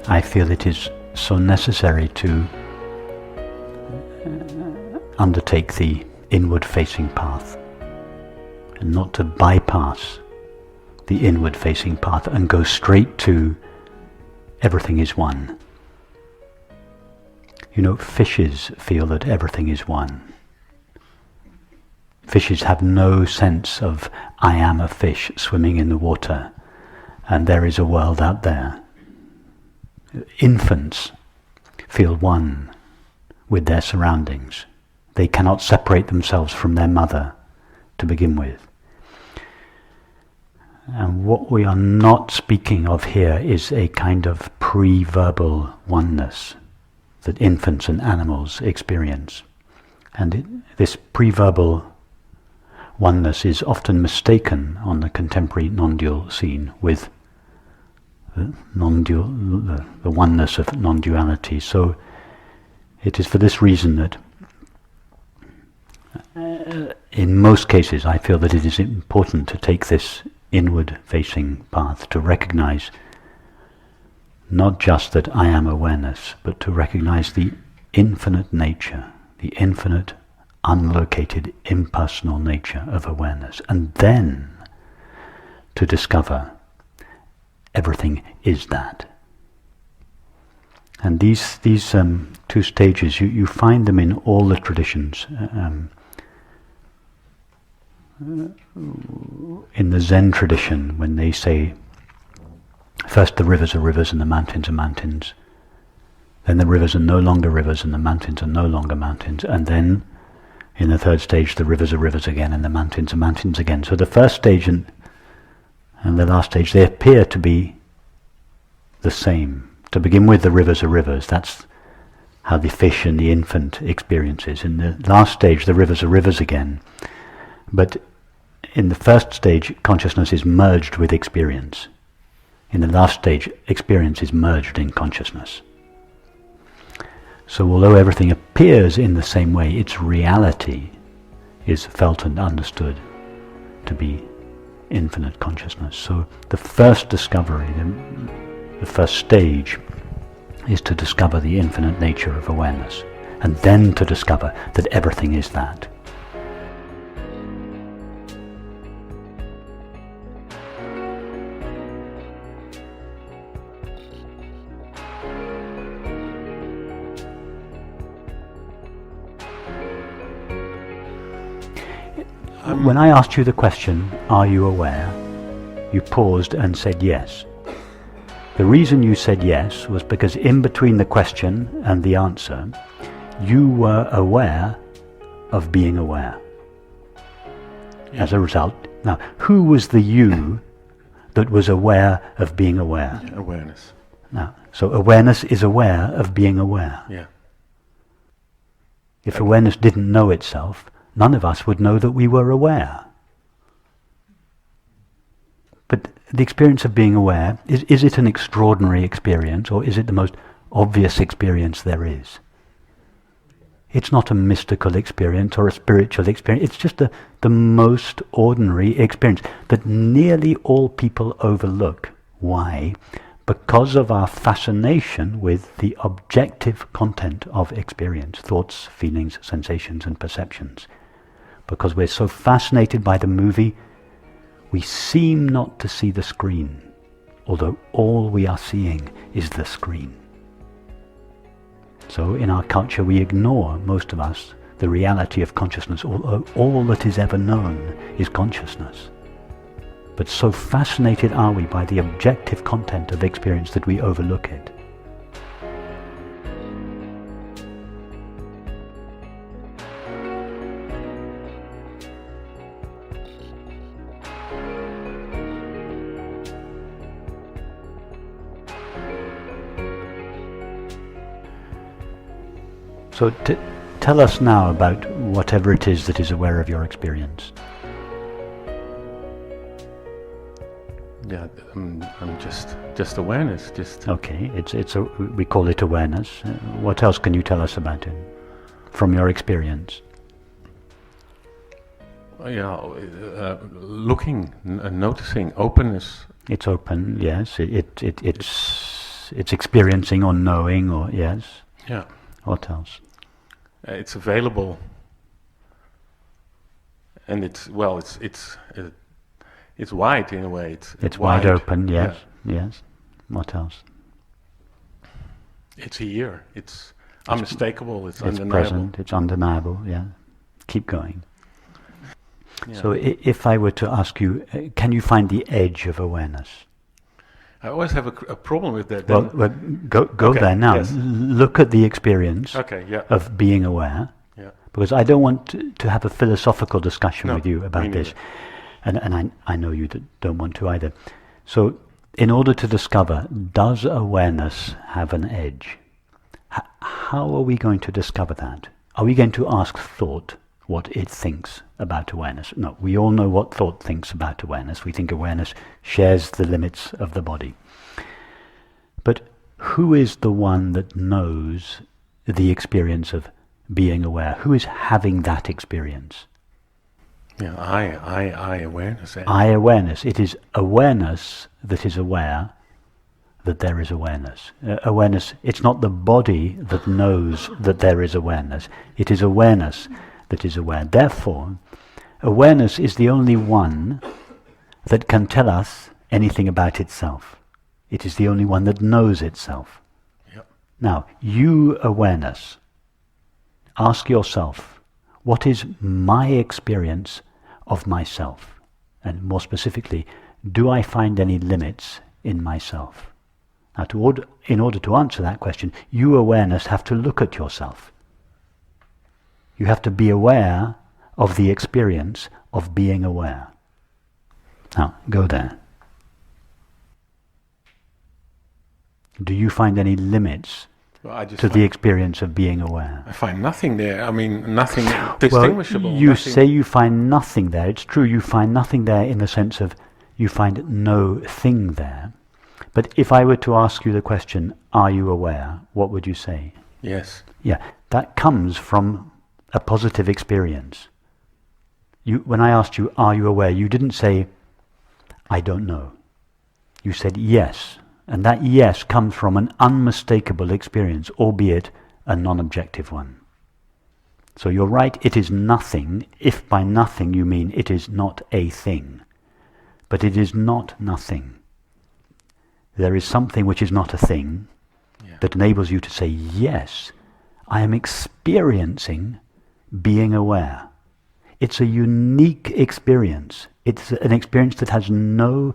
I feel it is so necessary to undertake the inward-facing path and not to bypass the inward-facing path and go straight to everything is one. You know, fishes feel that everything is one. Fishes have no sense of I am a fish swimming in the water and there is a world out there. Infants feel one with their surroundings. They cannot separate themselves from their mother to begin with. And what we are not speaking of here is a kind of pre-verbal oneness that infants and animals experience. And this pre-verbal oneness is often mistaken on the contemporary non-dual scene with the oneness of non-duality. So it is for this reason that in most cases I feel that it is important to take this inward-facing path, to recognize not just that I am awareness, but to recognize the infinite nature, the infinite, unlocated, impersonal nature of awareness, and then to discover everything is that. And these two stages, you find them in all the traditions. In the Zen tradition, when they say, first the rivers are rivers and the mountains are mountains, then the rivers are no longer rivers and the mountains are no longer mountains, and then in the third stage the rivers are rivers again and the mountains are mountains again. So the first stage and the last stage, they appear to be the same. To begin with, the rivers are rivers. That's how the fish and the infant experiences. In the last stage, the rivers are rivers again. But in the first stage, consciousness is merged with experience. In the last stage, experience is merged in consciousness. So although everything appears in the same way, its reality is felt and understood to be infinite consciousness. So the first discovery, the first stage, is to discover the infinite nature of awareness, and then to discover that everything is that. When I asked you the question, are you aware? You paused and said yes. The reason you said yes was because in between the question and the answer, you were aware of being aware. Yeah. As a result, now, who was the you that was aware of being aware? Yeah, awareness. Now, so awareness is aware of being aware. Yeah. If awareness didn't know itself, none of us would know that we were aware. But the experience of being aware, is it an extraordinary experience, or is it the most obvious experience there is? It's not a mystical experience or a spiritual experience. It's just the most ordinary experience that nearly all people overlook. Why? Because of our fascination with the objective content of experience, thoughts, feelings, sensations and perceptions. Because we're so fascinated by the movie, we seem not to see the screen, although all we are seeing is the screen. So in our culture we ignore, most of us, the reality of consciousness. All that is ever known is consciousness. But so fascinated are we by the objective content of experience that we overlook it. So tell us now about whatever it is that is aware of your experience. Yeah, I'm just awareness. Just okay. We call it awareness. What else can you tell us about it from your experience? Looking and noticing, openness. It's open. Yes. It's experiencing or knowing or yes. Yeah. What else? It's available, and it's wide in a way. It's wide open. Yes. Yeah. Yes. What else? It's here. It's unmistakable. It's undeniable. Present. It's undeniable. Yeah. Keep going. Yeah. So if I were to ask you, can you find the edge of awareness? I always have a problem with that. Well, go okay, there now. Yes. Look at the experience of being aware, because I don't want to have a philosophical discussion with you about this, and I know you don't want to either. So, in order to discover, does awareness have an edge? How are we going to discover that? Are we going to ask thought what it thinks about awareness? No, we all know what thought thinks about awareness. We think awareness shares the limits of the body. But who is the one that knows the experience of being aware? Who is having that experience? Yeah, I awareness. I awareness. It is awareness that is aware that there is awareness. Awareness, it's not the body that knows that there is awareness. It is awareness that is aware. Therefore, awareness is the only one that can tell us anything about itself. It is the only one that knows itself. Yep. Now, you awareness, ask yourself, what is my experience of myself? And more specifically, do I find any limits in myself? Now, in order to answer that question, you awareness have to look at yourself. You have to be aware of the experience of being aware. Now, go there. Do you find any limits to the experience of being aware? I find nothing there. I mean, nothing distinguishable. Well, you say you find nothing there. It's true, you find nothing there in the sense of you find no thing there. But if I were to ask you the question, are you aware? What would you say? Yes. Yeah, that comes from a positive experience. When I asked you, are you aware? You didn't say, I don't know. You said yes. And that yes comes from an unmistakable experience, albeit a non-objective one. So you're right, it is nothing, if by nothing you mean it is not a thing. But it is not nothing. There is something which is not a thing that enables you to say, yes, I am experiencing being aware. It's a unique experience. It's an experience that has no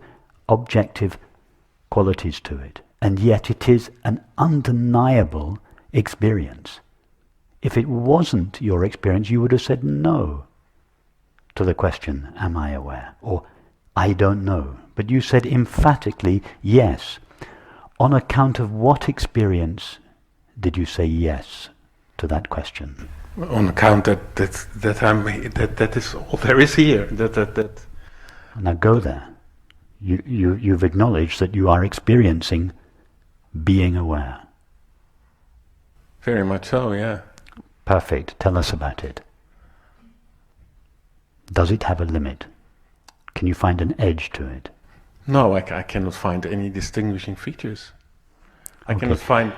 objective qualities to it, and yet it is an undeniable experience. If it wasn't your experience, you would have said no to the question, am I aware? Or, I don't know. But you said emphatically, yes. On account of what experience did you say yes to that question? On account that is all there is here. That. Now go there. You've acknowledged that you are experiencing being aware. Very much so, yeah. Perfect. Tell us about it. Does it have a limit? Can you find an edge to it? No, I cannot find any distinguishing features. I cannot find.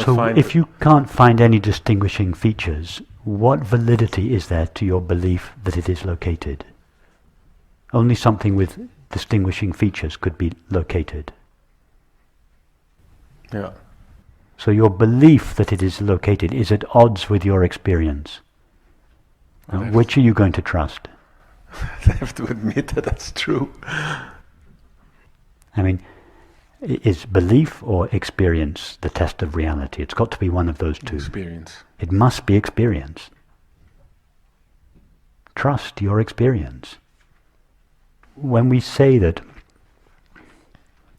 So if you can't find any distinguishing features, what validity is there to your belief that it is located? Only something with distinguishing features could be located. Yeah. So your belief that it is located is at odds with your experience. Now, which are you going to trust? I have to admit that that's true. I mean, is belief or experience the test of reality? It's got to be one of those two. Experience. It must be experience. Trust your experience. When we say that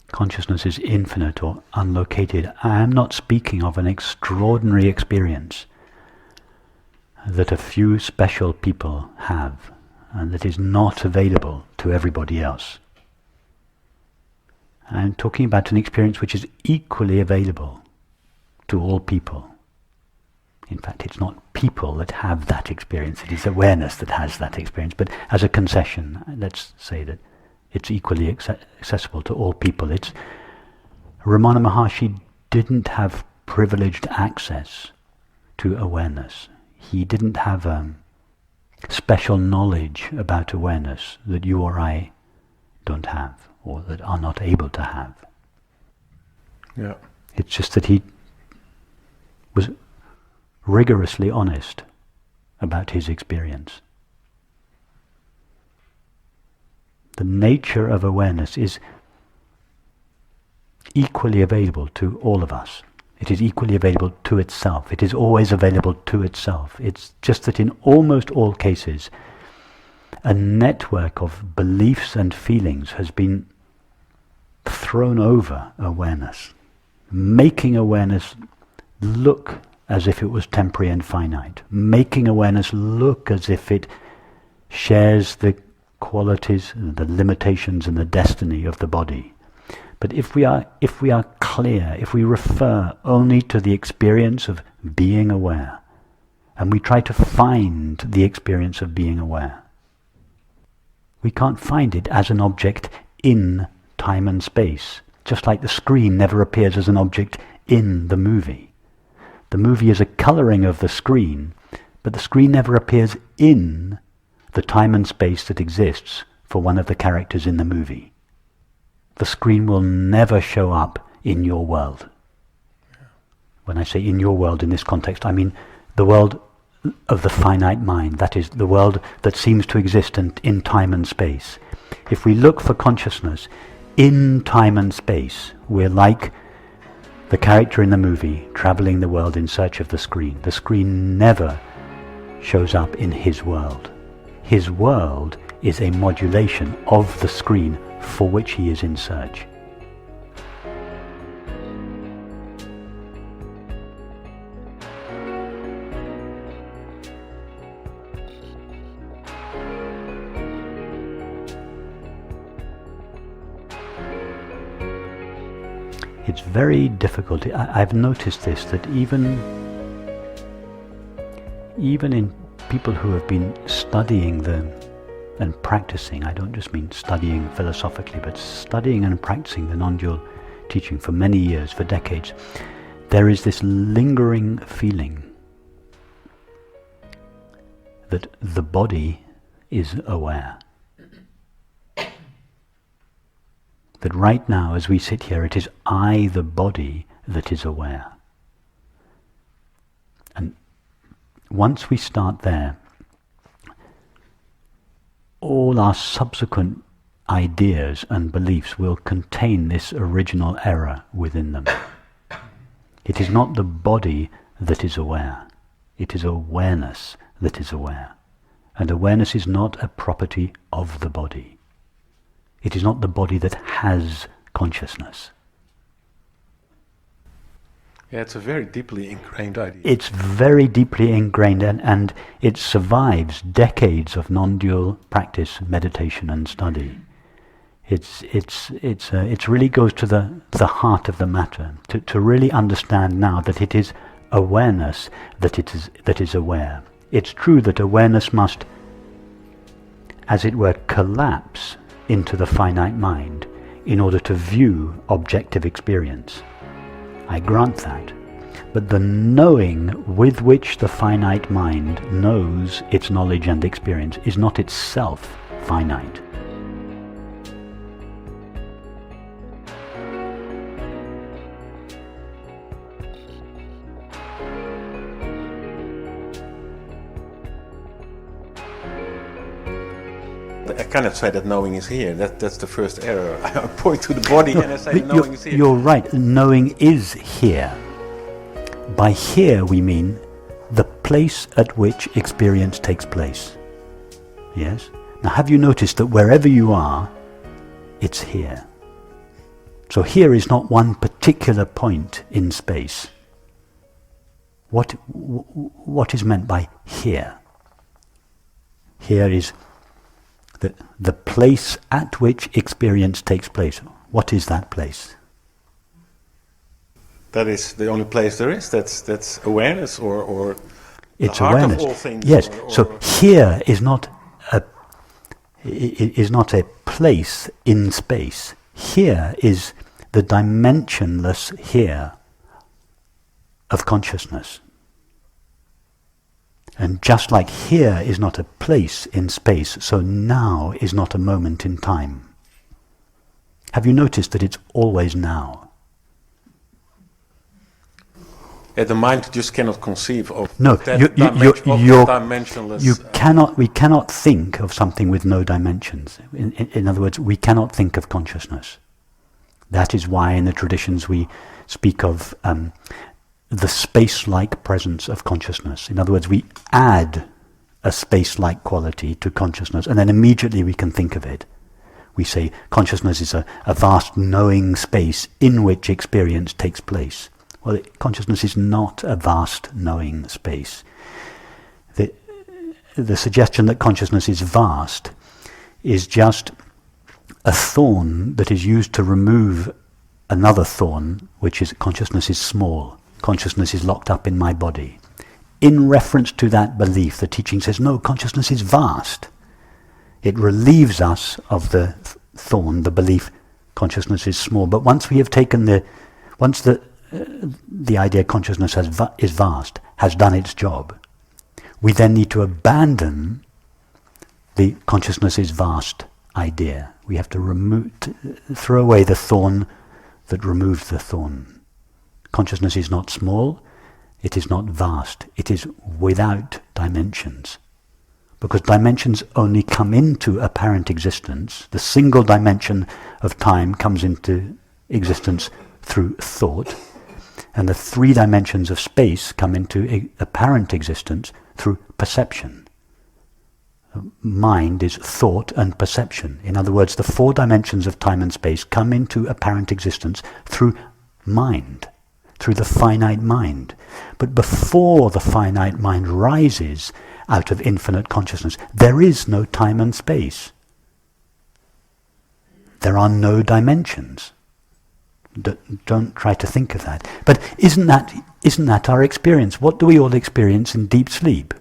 consciousness is infinite or unlocated, I am not speaking of an extraordinary experience that a few special people have and that is not available to everybody else. I'm talking about an experience which is equally available to all people. In fact, it's not people that have that experience, it is awareness that has that experience. But as a concession, let's say that it's equally accessible to all people. Ramana Maharshi didn't have privileged access to awareness. He didn't have special knowledge about awareness that you or I don't have, or that are not able to have. Yeah. It's just that he was rigorously honest about his experience. The nature of awareness is equally available to all of us. It is equally available to itself. It is always available to itself. It's just that in almost all cases, a network of beliefs and feelings has been thrown over awareness, making awareness look as if it was temporary and finite, making awareness look as if it shares the qualities, the limitations and the destiny of the body. But if we are clear, if we refer only to the experience of being aware, and we try to find the experience of being aware, we can't find it as an object in time and space, just like the screen never appears as an object in the movie. The movie is a colouring of the screen, but the screen never appears in the time and space that exists for one of the characters in the movie. The screen will never show up in your world. When I say in your world in this context, I mean the world of the finite mind, that is, the world that seems to exist in time and space. If we look for consciousness in time and space, we're like the character in the movie travelling the world in search of the screen. The screen never shows up in his world. His world is a modulation of the screen for which he is in search. It's very difficult. I've noticed this, that even in people who have been studying and practicing, I don't just mean studying philosophically, but studying and practicing the non-dual teaching for many years, for decades, there is this lingering feeling that the body is aware. That right now, as we sit here, it is I, the body, that is aware. And once we start there, all our subsequent ideas and beliefs will contain this original error within them. It is not the body that is aware. It is awareness that is aware. And awareness is not a property of the body. It is not the body that has consciousness. Yeah, it's a very deeply ingrained idea. It's very deeply ingrained, and it survives decades of non-dual practice, meditation and study. It really goes to the heart of the matter, to really understand now that it is awareness that is aware. It's true that awareness must, as it were, collapse into the finite mind in order to view objective experience. I grant that. But the knowing with which the finite mind knows its knowledge and experience is not itself finite. I cannot say that knowing is here. That's the first error. I point to the body and I say knowing is here. You're right. Knowing is here. By here we mean the place at which experience takes place. Yes? Now have you noticed that wherever you are, it's here. So here is not one particular point in space. What is meant by here? Here is the place at which experience takes place. What is that place? That is the only place there is. That's awareness, or it's the heart awareness. Of all things. Yes. So here is not a place in space. Here is the dimensionless here of consciousness. And just like here is not a place in space, so now is not a moment in time. Have you noticed that it's always now? The mind just cannot conceive of No, that dimensionless. We cannot think of something with no dimensions. In other words, we cannot think of consciousness. That is why in the traditions we speak of the space-like presence of consciousness. In other words, we add a space-like quality to consciousness, and then immediately we can think of it. We say consciousness is a vast knowing space in which experience takes place. Well, consciousness is not a vast knowing space. The suggestion that consciousness is vast is just a thorn that is used to remove another thorn, which is consciousness is small. Consciousness is locked up in my body. In reference to that belief, the teaching says, no, consciousness is vast. It relieves us of the thorn, the belief consciousness is small. But once we have taken once the idea consciousness is vast, has done its job, we then need to abandon the consciousness is vast idea. We have to throw away the thorn that removes the thorn. Consciousness is not small, it is not vast, it is without dimensions. Because dimensions only come into apparent existence. The single dimension of time comes into existence through thought, and the three dimensions of space come into apparent existence through perception. Mind is thought and perception. In other words, the four dimensions of time and space come into apparent existence through mind, through the finite mind. But before the finite mind rises out of infinite consciousness, there is no time and space. There are no dimensions. Don't try to think of that. But isn't that our experience? What do we all experience in deep sleep?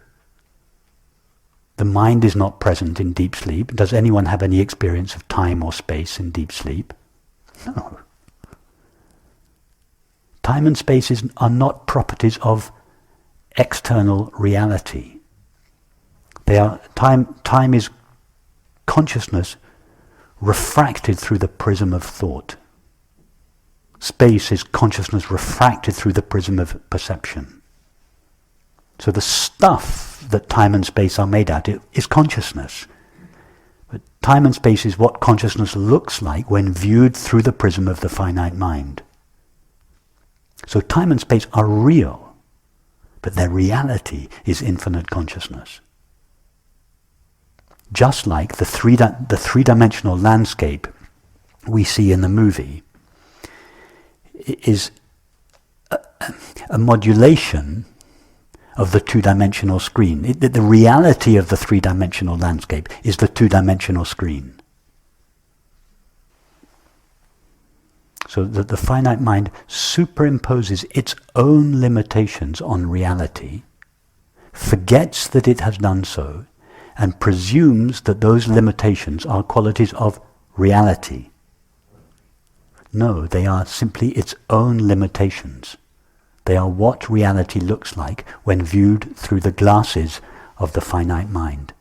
The mind is not present in deep sleep. Does anyone have any experience of time or space in deep sleep? No. Time and space are not properties of external reality. Time is consciousness refracted through the prism of thought. Space is consciousness refracted through the prism of perception. So the stuff that time and space are made out of is consciousness. But time and space is what consciousness looks like when viewed through the prism of the finite mind. So time and space are real, but their reality is infinite consciousness. Just like the three-dimensional landscape we see in the movie is a modulation of the two-dimensional screen. The reality of the three-dimensional landscape is the two-dimensional screen. So that the finite mind superimposes its own limitations on reality, forgets that it has done so, and presumes that those limitations are qualities of reality. No, they are simply its own limitations. They are what reality looks like when viewed through the glasses of the finite mind.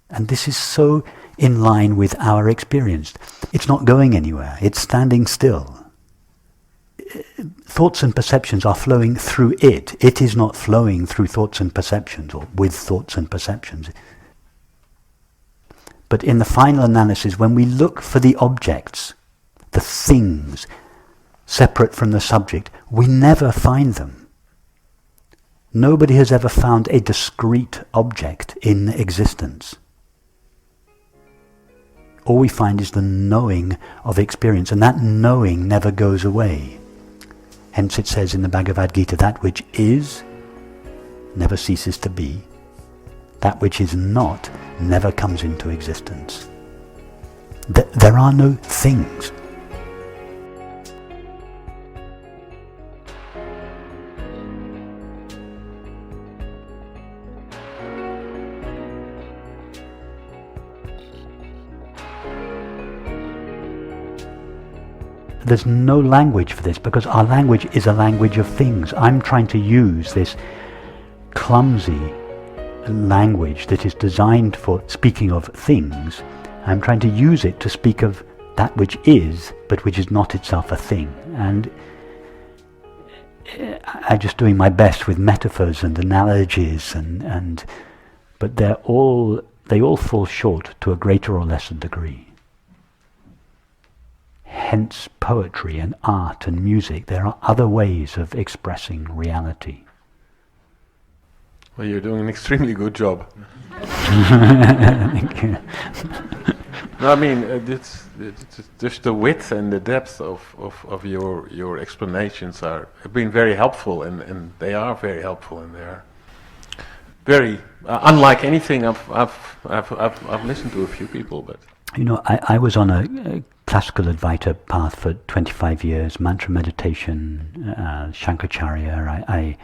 And this is so in line with our experience. It's not going anywhere. It's standing still. Thoughts and perceptions are flowing through it. It is not flowing through thoughts and perceptions or with thoughts and perceptions. But in the final analysis, when we look for the objects, the things separate from the subject, we never find them. Nobody has ever found a discrete object in existence. All we find is the knowing of experience, and that knowing never goes away. Hence it says in the Bhagavad Gita, that which is never ceases to be. That which is not never comes into existence. There are no things. there's no language for this, because our language is a language of things. I'm trying to use this clumsy language that is designed for speaking of things. I'm trying to use it to speak of that which is, but which is not itself a thing. And I'm just doing my best with metaphors and analogies, but they all fall short to a greater or lesser degree. Hence poetry and art and music. There are other ways of expressing reality. Well, you're doing an extremely good job. Thank you. No, I mean, it's just the width and the depth of your explanations have been very helpful, and they are very helpful, and they are very unlike anything I've listened to a few people, but you know, I was on a classical Advaita path for 25 years, mantra meditation, Shankaracharya.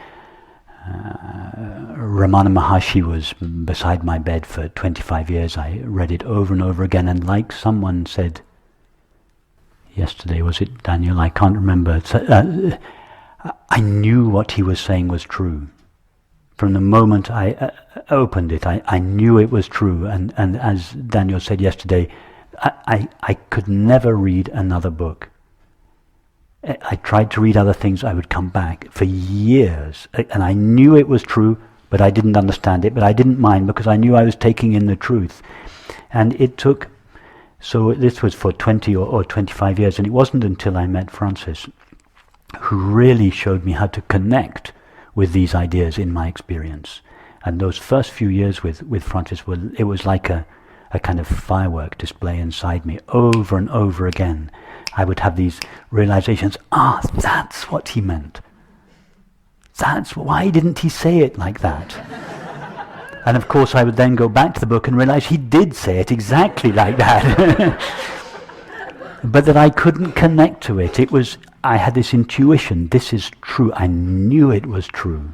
Ramana Maharshi was beside my bed for 25 years. I read it over and over again, and like someone said yesterday, was it Daniel? I can't remember. I knew what he was saying was true. From the moment I opened it, I knew it was true. And as Daniel said yesterday, I could never read another book. I tried to read other things, I would come back for years, and I knew it was true, but I didn't understand it, but I didn't mind, because I knew I was taking in the truth. And it took, so this was for 20 or 25 years, and it wasn't until I met Francis, who really showed me how to connect with these ideas in my experience. And those first few years with Francis, it was like a kind of firework display inside me, over and over again. I would have these realizations, that's what he meant. Why didn't he say it like that? And of course I would then go back to the book and realize he did say it exactly like that. But that I couldn't connect to it. I had this intuition, this is true. I knew it was true,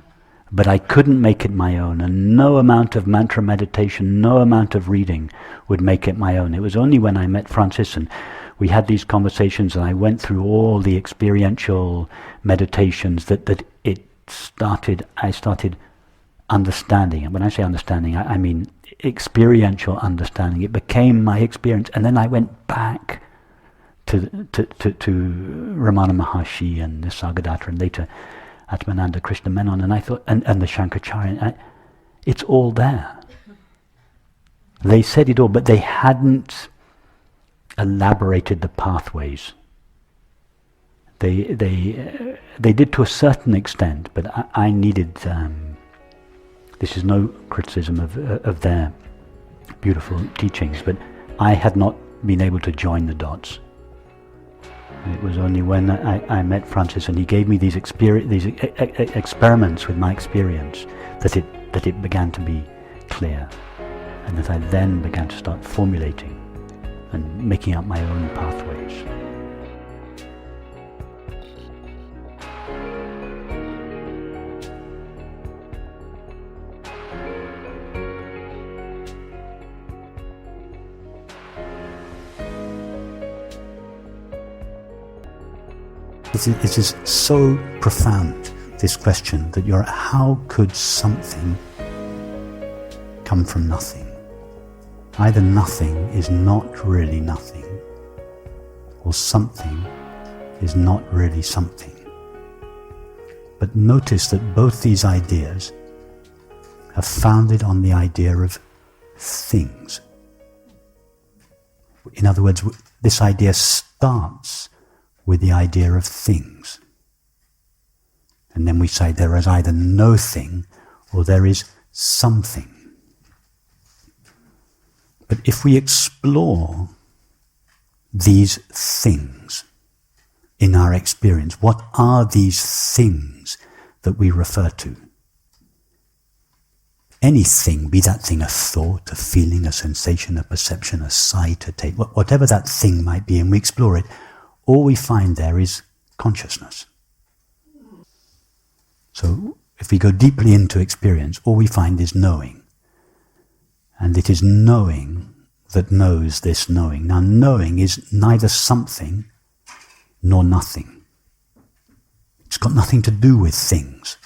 but I couldn't make it my own. And no amount of mantra meditation, no amount of reading would make it my own. It was only when I met Francis and we had these conversations and I went through all the experiential meditations that I started understanding. And when I say understanding, I mean experiential understanding. It became my experience. And then I went back to Ramana Maharshi and Nisargadatta and later Atmananda Krishna Menon, and I thought, and the Shankaracharya, it's all there. They said it all, but they hadn't elaborated the pathways. They did to a certain extent, but I needed. This is no criticism of their beautiful teachings, but I had not been able to join the dots. It was only when I met Francis and he gave me these experiments with my experience that it began to be clear, and that I then began to start formulating and making up my own pathways. It is so profound, this question, that how could something come from nothing? Either nothing is not really nothing, or something is not really something. But notice that both these ideas are founded on the idea of things. In other words, this idea starts with the idea of things. And then we say there is either no thing or there is something. But if we explore these things in our experience, what are these things that we refer to? Anything, be that thing a thought, a feeling, a sensation, a perception, a sight, a taste, whatever that thing might be, and we explore it, all we find there is consciousness. So if we go deeply into experience, all we find is knowing. And it is knowing that knows this knowing. Now knowing is neither something nor nothing. It's got nothing to do with things.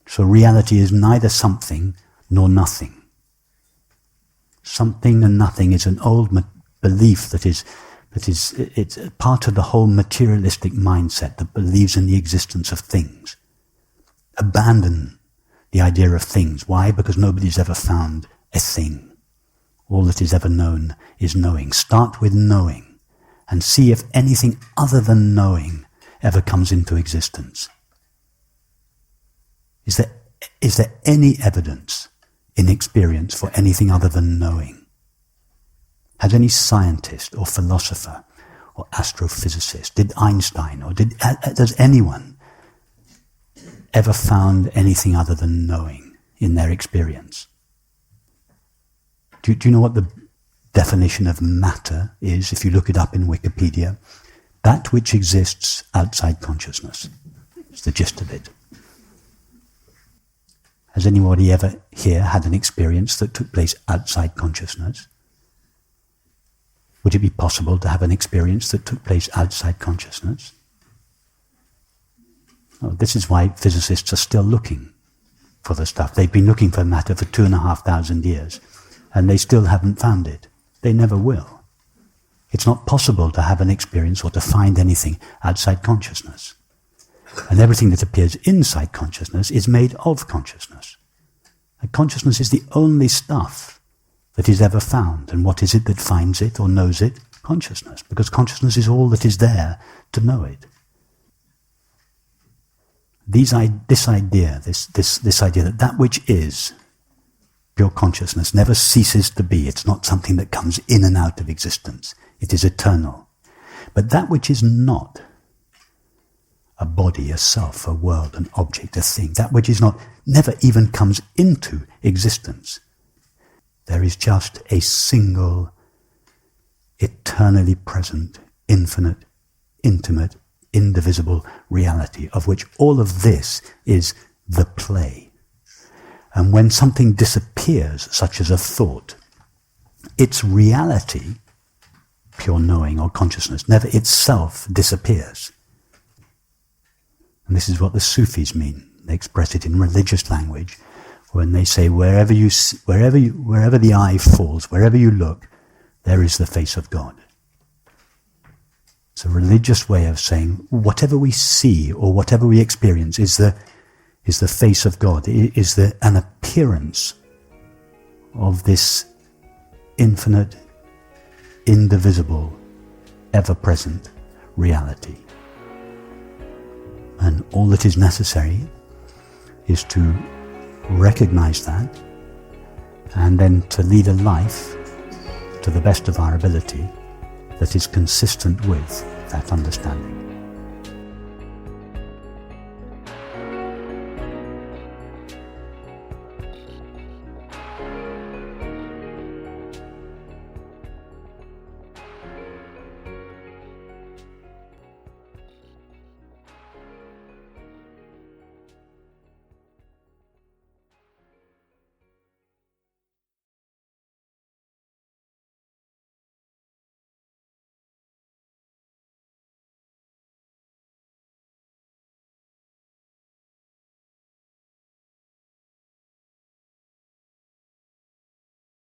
So reality is neither something nor nothing. Something and nothing is an old belief that is it's part of the whole materialistic mindset that believes in the existence of things. Abandon the idea of things. Why? Because nobody's ever found a thing. All that is ever known is knowing. Start with knowing and see if anything other than knowing ever comes into existence. Is there any evidence in experience for anything other than knowing? Has any scientist or philosopher or astrophysicist, did Einstein or does anyone ever found anything other than knowing in their experience? Do you know what the definition of matter is if you look it up in Wikipedia? That which exists outside consciousness. It's the gist of it. Has anybody ever here had an experience that took place outside consciousness? Would it be possible to have an experience that took place outside consciousness? Oh, this is why physicists are still looking for the stuff. They've been looking for matter for 2,500 years, and they still haven't found it. They never will. It's not possible to have an experience or to find anything outside consciousness. And everything that appears inside consciousness is made of consciousness. And consciousness is the only stuff that is ever found. And what is it that finds it or knows it? Consciousness. Because consciousness is all that is there to know it. This idea that which is pure consciousness never ceases to be. It's not something that comes in and out of existence. It is eternal. But that which is not, a body, a self, a world, an object, a thing, that which is not, never even comes into existence. There is just a single, eternally present, infinite, intimate, indivisible reality, of which all of this is the play. And when something disappears, such as a thought, its reality, pure knowing or consciousness, never itself disappears. And this is what the Sufis mean. They express it in religious language when they say, wherever the eye falls, wherever you look, there is the face of God. It's a religious way of saying whatever we see or whatever we experience is the face of God, is an appearance of this infinite, indivisible, ever-present reality. And all that is necessary is to recognize that and then to lead a life to the best of our ability that is consistent with that understanding.